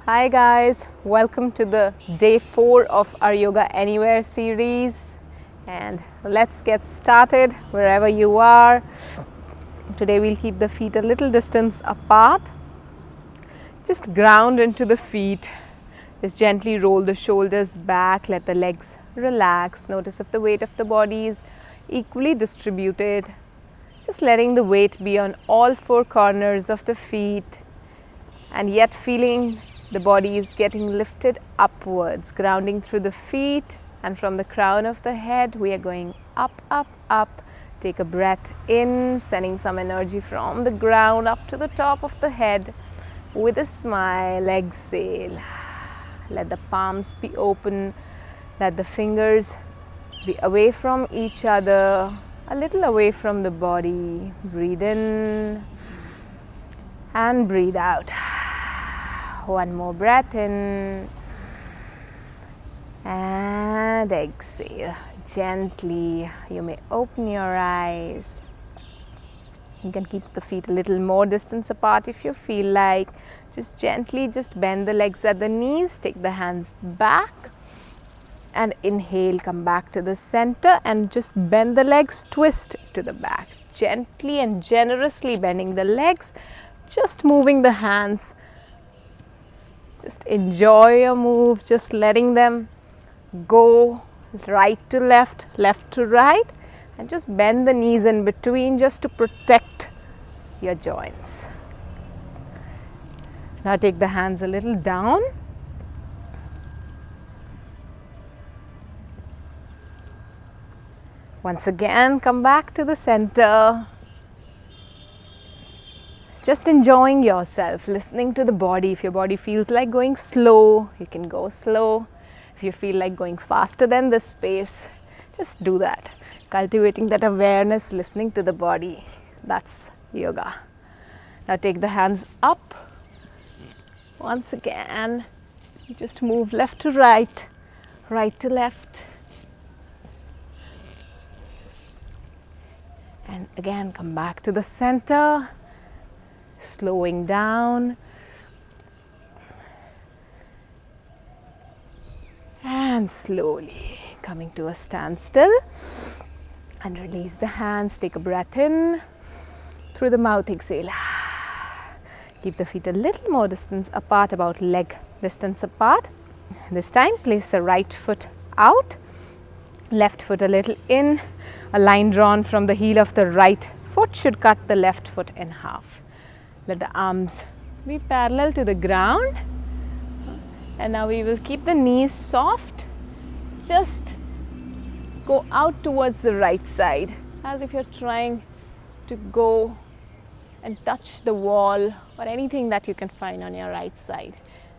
Hi guys, welcome to the day 4 of our Yoga Anywhere series, and let's get started wherever you are. Today we'll keep the feet a little distance apart. Just ground into the feet. Just gently roll the shoulders back, let the legs relax. Notice if the weight of the body is equally distributed. Just letting the weight be on all 4 corners of the feet, and yet feeling the body is getting lifted upwards, grounding through the feet, and from the crown of the head we are going up, up, up. Take a breath in, sending some energy from the ground up to the top of the head. With a smile, exhale. Let the palms be open, let the fingers be away from each other, a little away from the body. Breathe in and breathe out. One more breath in and exhale. Gently, you may open your eyes. You can keep the feet a little more distance apart if you feel like. Just gently, just bend the legs at the knees, take the hands back and inhale, come back to the center and just bend the legs, twist to the back. Gently and generously bending the legs, just moving the hands. Just enjoy your move, just letting them go right to left, left to right, and just bend the knees in between just to protect your joints. Now take the hands a little down. Once again, come back to the center. Just enjoying yourself, listening to the body. If your body feels like going slow, you can go slow. If you feel like going faster than this pace, just do that. Cultivating that awareness, listening to the body. That's yoga. Now take the hands up. Once again, just move left to right, right to left. And again, come back to the center. Slowing down and slowly coming to a standstill, and release the hands. Take a breath in through the mouth, exhale. Keep the feet a little more distance apart, about leg distance apart. This time place the right foot out, left foot a little in. A line drawn from the heel of the right foot should cut the left foot in half. Let the arms be parallel to the ground, and now we will keep the knees soft. Just go out towards the right side as if you're trying to go and touch the wall or anything that you can find on your right side.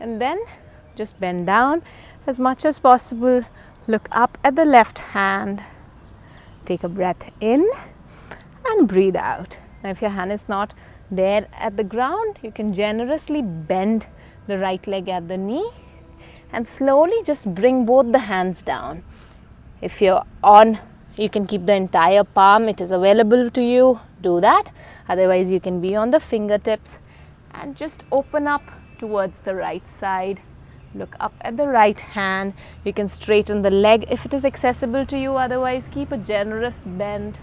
And then just bend down as much as possible. Look up at the left hand. Take a breath in and breathe out. Now if your hand is not there at the ground, you can generously bend the right leg at the knee and slowly just bring both the hands down. If you're on, you can keep the entire palm, it is available to you, do that. Otherwise you can be on the fingertips and just open up towards the right side. Look up at the right hand. You can straighten the leg if it is accessible to you, otherwise keep a generous bend.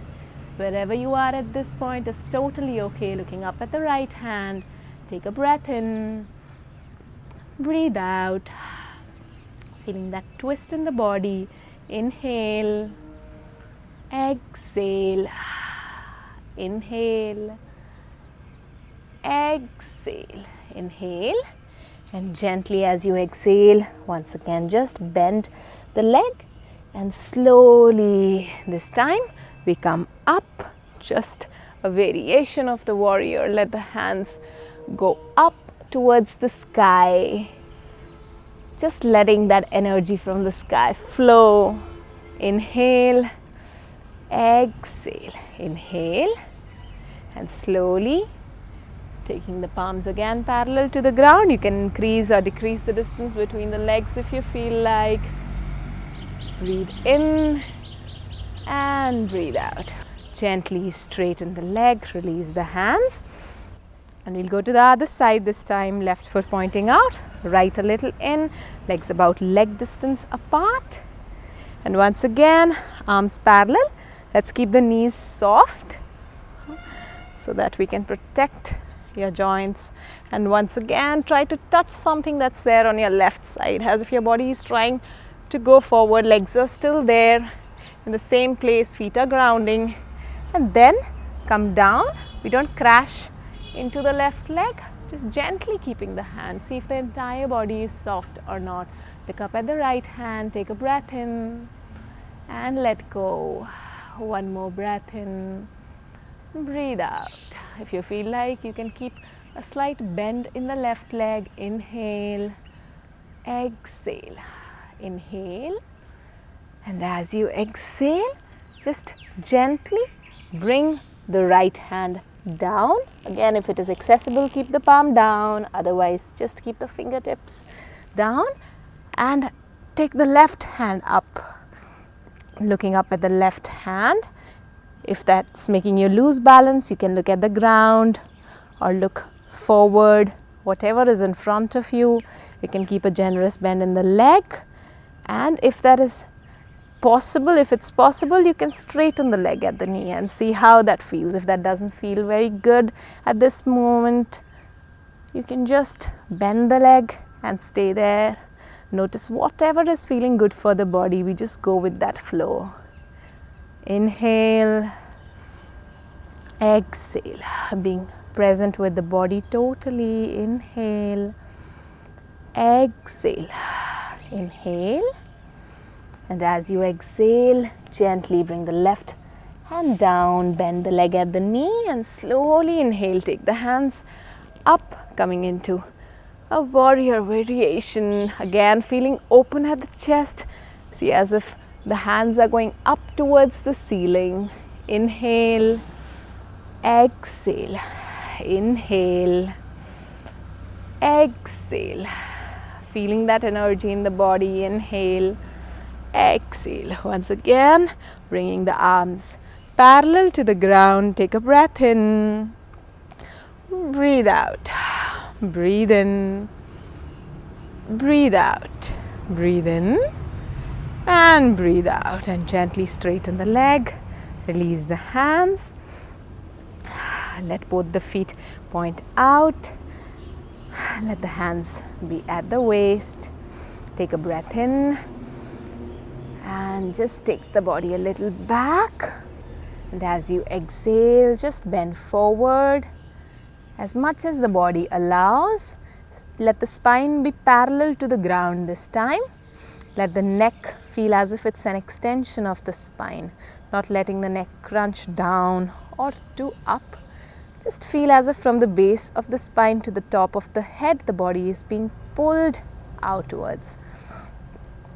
Wherever you are at this point is totally okay. Looking up at the right hand, take a breath in, breathe out, feeling that twist in the body. Inhale, exhale, inhale, exhale, inhale, and gently as you exhale, once again just bend the leg and slowly this time we come up, just a variation of the warrior. Let the hands go up towards the sky. Just letting that energy from the sky flow. Inhale, exhale, inhale, and slowly taking the palms again parallel to the ground. You can increase or decrease the distance between the legs if you feel like. Breathe in and breathe out. Gently straighten the leg, release the hands. And we'll go to the other side this time. Left foot pointing out, right a little in, legs about leg distance apart. And once again, arms parallel. Let's keep the knees soft so that we can protect your joints. And once again, try to touch something that's there on your left side, as if your body is trying to go forward. Legs are still there in the same place, feet are grounding. And then come down. We don't crash into the left leg, just gently keeping the hand. See if the entire body is soft or not. Look up at the right hand, take a breath in and let go. One more breath in, breathe out. If you feel like, you can keep a slight bend in the left leg. Inhale, exhale, inhale, and as you exhale, just gently bring the right hand down. Again, if it is accessible, keep the palm down, otherwise just keep the fingertips down, and take the left hand up, looking up at the left hand. If that's making you lose balance, you can look at the ground or look forward, whatever is in front of you. You can keep a generous bend in the leg, and if that is possible, if it's possible, you can straighten the leg at the knee and see how that feels. If that doesn't feel very good at this moment, you can just bend the leg and stay there. Notice whatever is feeling good for the body. We just go with that flow. Inhale, exhale, being present with the body totally. Inhale, exhale, inhale. And as you exhale, gently bring the left hand down, bend the leg at the knee, and slowly inhale. Take the hands up, coming into a warrior variation. Again, feeling open at the chest. See, as if the hands are going up towards the ceiling. Inhale, exhale, inhale, exhale. Feeling that energy in the body. Inhale, exhale. Once again, bringing the arms parallel to the ground. Take a breath in, breathe out, breathe in, breathe out, breathe in and breathe out, and gently straighten the leg, release the hands, let both the feet point out, let the hands be at the waist. Take a breath in and just take the body a little back, and as you exhale, just bend forward as much as the body allows. Let the spine be parallel to the ground this time. Let the neck feel as if it's an extension of the spine, not letting the neck crunch down or too up. Just feel as if from the base of the spine to the top of the head, the body is being pulled outwards.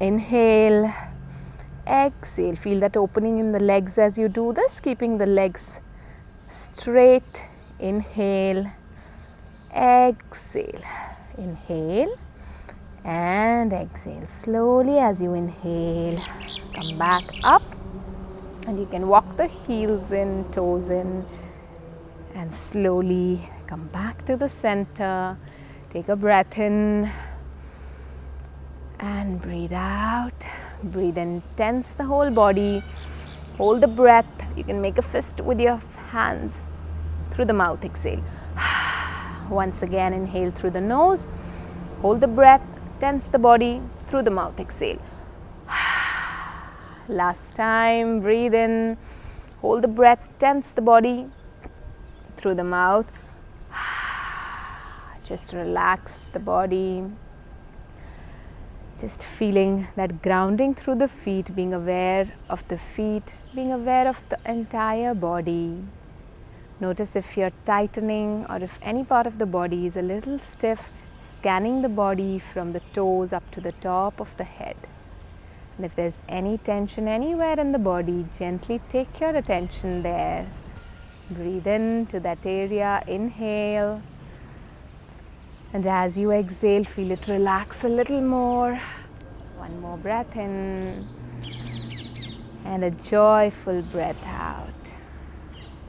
Inhale, exhale. Feel that opening in the legs as you do this, keeping the legs straight. Inhale, exhale, inhale and exhale. Slowly as you inhale, come back up, and you can walk the heels in, toes in, and slowly come back to the center. Take a breath in and breathe out. Breathe in, tense the whole body, hold the breath. You can make a fist with your hands. Through the mouth, exhale. Once again, inhale through the nose, hold the breath, tense the body. Through the mouth, exhale. Last time, breathe in, hold the breath, tense the body. Through the mouth, just relax the body. Just feeling that grounding through the feet, being aware of the feet, being aware of the entire body. Notice if you're tightening or if any part of the body is a little stiff, scanning the body from the toes up to the top of the head. And if there's any tension anywhere in the body, gently take your attention there. Breathe in to that area, inhale. And as you exhale, feel it relax a little more. One more breath in and a joyful breath out.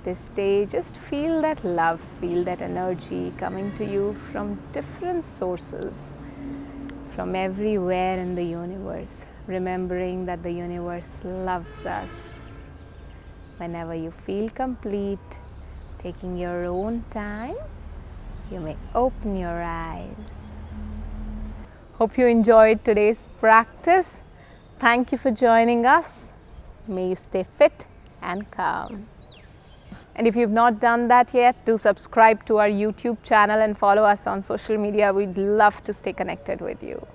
this day, just feel that love, feel that energy coming to you from different sources, from everywhere in the universe, remembering that the universe loves us. Whenever you feel complete, taking your own time, you may open your eyes. Hope you enjoyed today's practice. Thank you for joining us. May you stay fit and calm. And if you've not done that yet, do subscribe to our YouTube channel and follow us on social media. We'd love to stay connected with you.